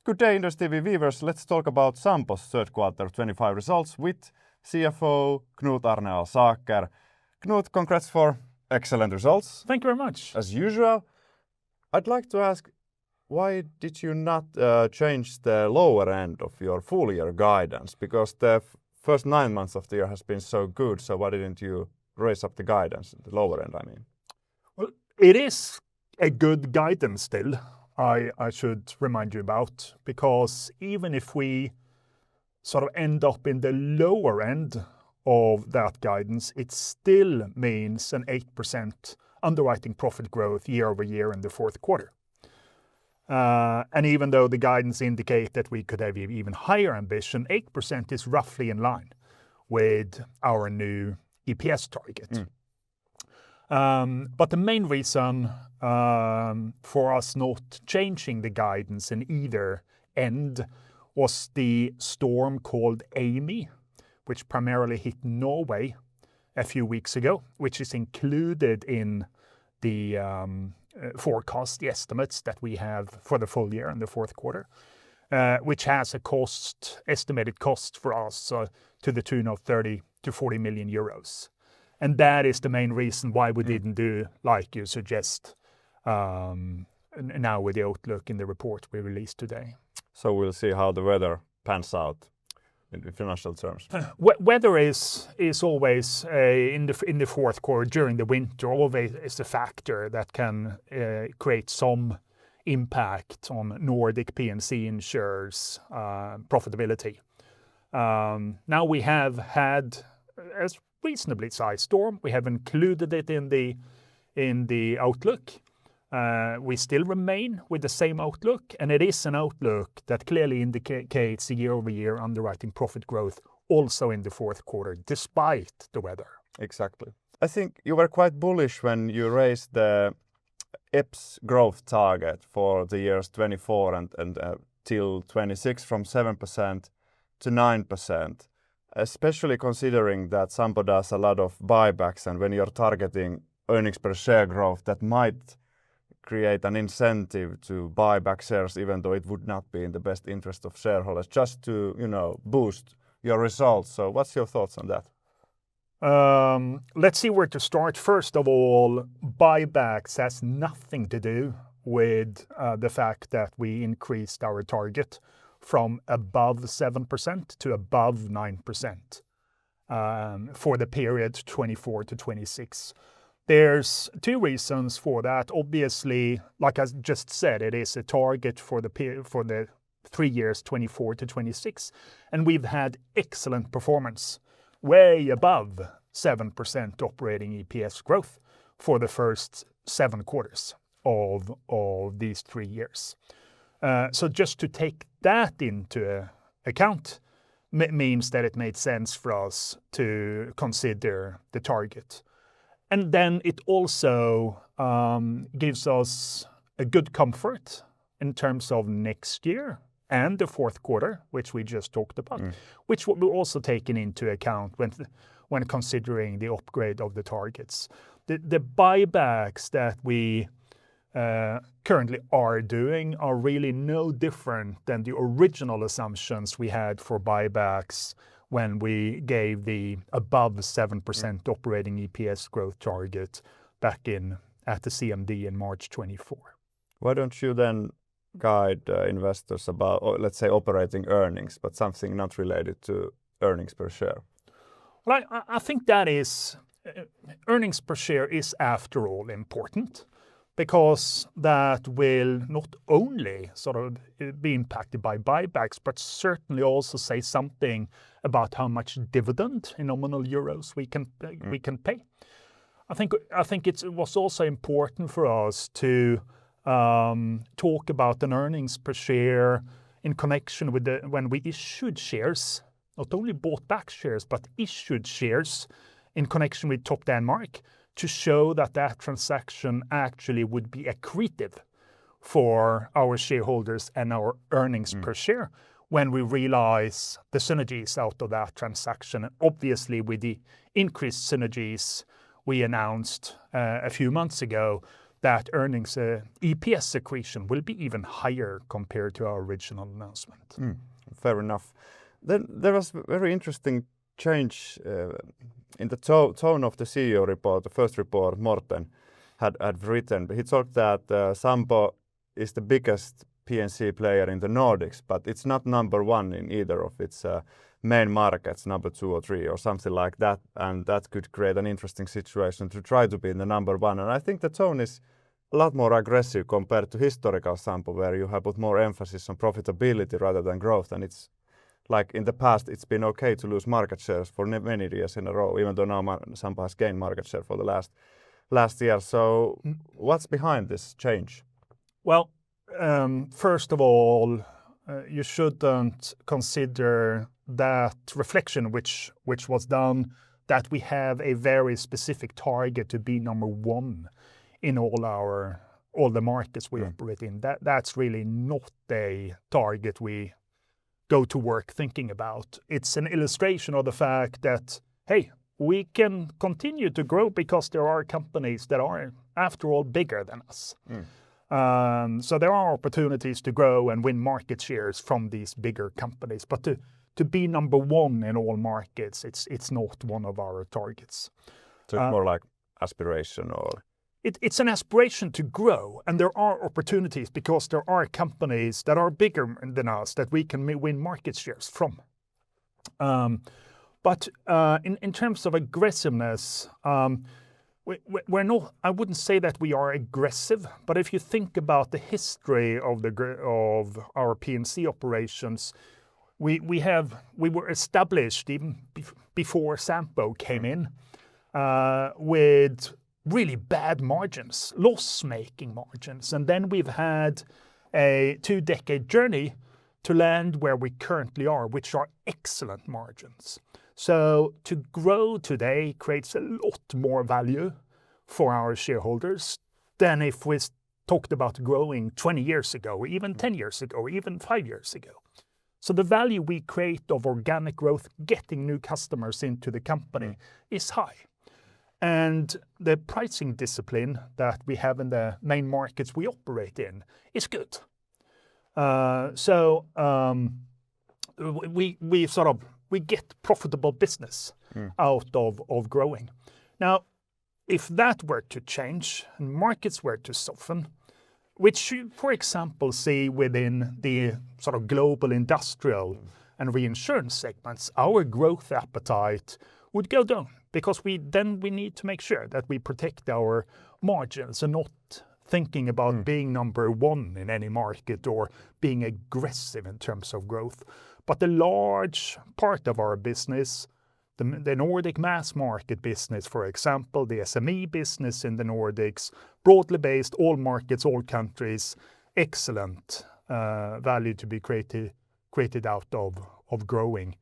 Good day, inderesTV viewers. Let's talk about Sampo's third quarter 25 results with CFO Knut Arne Alsaker. Knut, congrats for excellent results. Thank you very much. As usual, I'd like to ask, why did you not change the lower end of your full year guidance? Because the first 9 months of the year has been so good, so why didn't you raise up the guidance, the lower end, I mean? Well, it is a good guidance still, I should remind you about, because even if we sort of end up in the lower end of that guidance, it still means an 8% underwriting profit growth year over year in the fourth quarter. And even though the guidance indicate that we could have even higher ambition, 8% is roughly in line with our new EPS target. But the main reason for us not changing the guidance in either end was the storm called Amy, which primarily hit Norway a few weeks ago, which is included in the forecast, the estimates that we have for the full year in the fourth quarter, which has a estimated cost for us to the tune of 30 to 40 million euros. And that is the main reason why we didn't do like you suggest now with the outlook in the report we released today. So we'll see how the weather pans out in financial terms. Weather is always in the fourth quarter during the winter always is a factor that can create some impact on Nordic P&C insurers' profitability. Now we have had a reasonably sized storm. We have included it in the outlook. We still remain with the same outlook, and it is an outlook that clearly indicates year-over-year underwriting profit growth also in the fourth quarter, despite the weather. Exactly. I think you were quite bullish when you raised the EPS growth target for the years 24 and till 26 from 7% to 9%, especially considering that Sampo does a lot of buybacks, and when you're targeting earnings per share growth, that might create an incentive to buy back shares, even though it would not be in the best interest of shareholders, just to, boost your results. So what's your thoughts on that? Let's see where to start. First of all, buybacks has nothing to do with the fact that we increased our target from above 7% to above 9% for the period 24 to 26. There's two reasons for that. Obviously, like I just said, it is a target for the 3 years, 24 to 26, and we've had excellent performance, way above 7% operating EPS growth for the first 7 quarters of these 3 years. So just to take that into account means that it made sense for us to consider the target. And then it also gives us a good comfort in terms of next year and the fourth quarter, which we just talked about, which will be also taken into account when considering the upgrade of the targets. The buybacks that we currently are doing are really no different than the original assumptions we had for buybacks when we gave the above 7% operating EPS growth target back at the CMD in March 24. Why don't you then guide investors about, let's say, operating earnings, but something not related to earnings per share? Well, I think that is, earnings per share is after all important, because that will not only sort of be impacted by buybacks, but certainly also say something about how much dividend in nominal euros we can pay. I think it was also important for us to talk about an earnings per share in connection with when we issued shares, not only bought back shares, but issued shares in connection with Top Denmark, to show that transaction actually would be accretive for our shareholders and our earnings per share when we realize the synergies out of that transaction. And obviously, with the increased synergies we announced a few months ago, that earnings EPS accretion will be even higher compared to our original announcement. Fair enough. Then there was very interesting change in the tone of the CEO report, the first report Morten had written. He talked that Sampo is the biggest P&C player in the Nordics, but it's not number one in either of its main markets, number 2 or 3 or something like that, and that could create an interesting situation to try to be in the number one. And I think the tone is a lot more aggressive compared to historical Sampo, where you have put more emphasis on profitability rather than growth. And it's like in the past, it's been okay to lose market shares for many years in a row, even though now Sampo has gained market share for the last year. So what's behind this change? Well, first of all, you shouldn't consider that reflection which was done, that we have a very specific target to be number one in all the markets we operate in. That's really not a target we go to work thinking about. It's an illustration of the fact that, hey, we can continue to grow because there are companies that are, after all, bigger than us. So there are opportunities to grow and win market shares from these bigger companies. But to be number one in all markets, it's not one of our targets. So it's more like aspiration, or? It's an aspiration to grow, and there are opportunities because there are companies that are bigger than us that we can win market shares from. But in terms of aggressiveness, we're not. I wouldn't say that we are aggressive, but if you think about the history of our P&C operations, we were established even before Sampo came in with really bad margins, loss-making margins, and then we've had a 2-decade journey to land where we currently are, which are excellent margins. So to grow today creates a lot more value for our shareholders than if we talked about growing 20 years ago, or even 10 years ago, or even 5 years ago. So the value we create of organic growth, getting new customers into the company, is high. And the pricing discipline that we have in the main markets we operate in is good. We get profitable business out of growing. Now, if that were to change and markets were to soften, which you, for example, see within the sort of global industrial and reinsurance segments, our growth appetite would go down, because we need to make sure that we protect our margins and not thinking about being number one in any market or being aggressive in terms of growth. But the large part of our business, the Nordic mass market business, for example, the SME business in the Nordics, broadly based, all markets, all countries, excellent value to be created out of growing.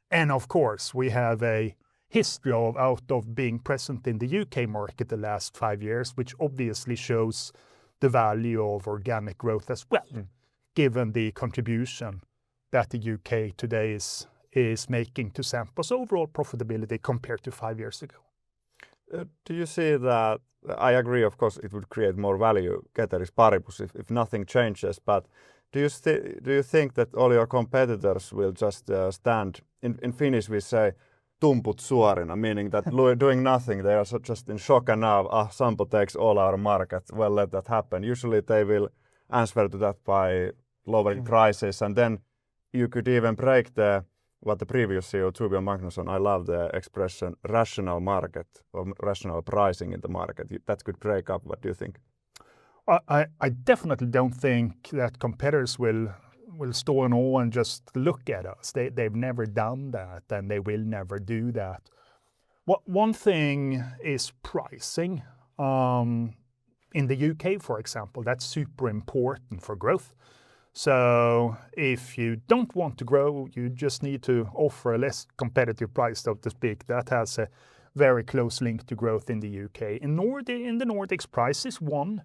And of course, we have a history out of being present in the UK market the last 5 years, which obviously shows the value of organic growth as well, given the contribution that the UK today is making to Sampo's overall profitability compared to 5 years ago. Do you see that? I agree, of course, it would create more value, ceteris paribus, if nothing changes, but do you think that all your competitors will just stand, in Finnish we say, tumput suorina, meaning that doing nothing, they are just in shock, and now Sampo takes all our market, well, let that happen. Usually they will answer to that by lowering prices, and then you could even break what the previous CEO, Torbjörn Magnusson, I love the expression rational market or rational pricing in the market. That could break up. What do you think? I definitely don't think that competitors will stall in awe and just look at us. They've never done that, and they will never do that. One thing is pricing. In the UK, for example, that's super important for growth. So if you don't want to grow, you just need to offer a less competitive price, so to speak. That has a very close link to growth in the UK. In the Nordics, price is one.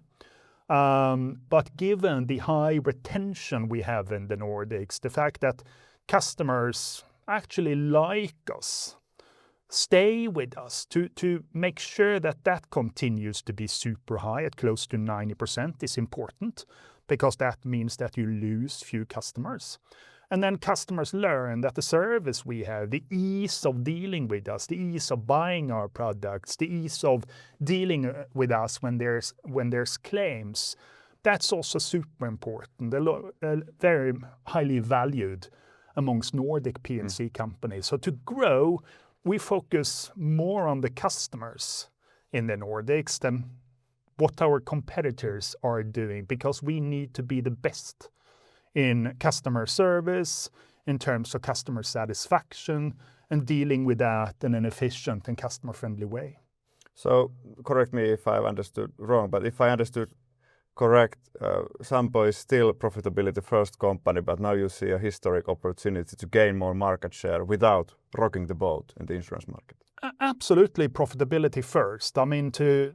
But given the high retention we have in the Nordics, the fact that customers actually like us stay with us, to make sure that that continues to be super high at close to 90% is important, because that means that you lose few customers. And then customers learn that the service we have, the ease of dealing with us, the ease of buying our products, the ease of dealing with us when there's claims, that's also super important, very highly valued amongst Nordic P&C companies. So to grow, we focus more on the customers in the Nordics than what our competitors are doing, because we need to be the best in customer service, in terms of customer satisfaction, and dealing with that in an efficient and customer-friendly way. So correct me if I've understood wrong, but if I understood correct, Sampo is still profitability first company, but now you see a historic opportunity to gain more market share without rocking the boat in the insurance market. Absolutely, profitability first. I mean, to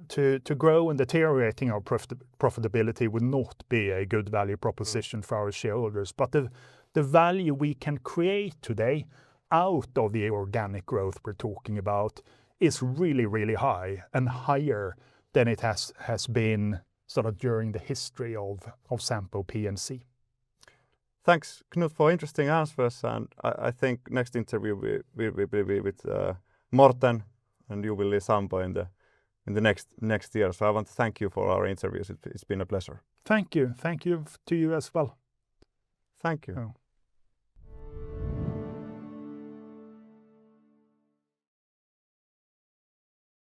grow and deteriorating our profitability would not be a good value proposition for our shareholders. But the value we can create today out of the organic growth we're talking about is really, really high, and higher than it has been sort of during the history of Sampo P&C. Thanks, Knut, for interesting answers. And I think next interview will be with Morten, and you will lead Sampo in the next year. So I want to thank you for our interviews. It's been a pleasure. Thank you. Thank you to you as well. Thank you. Oh.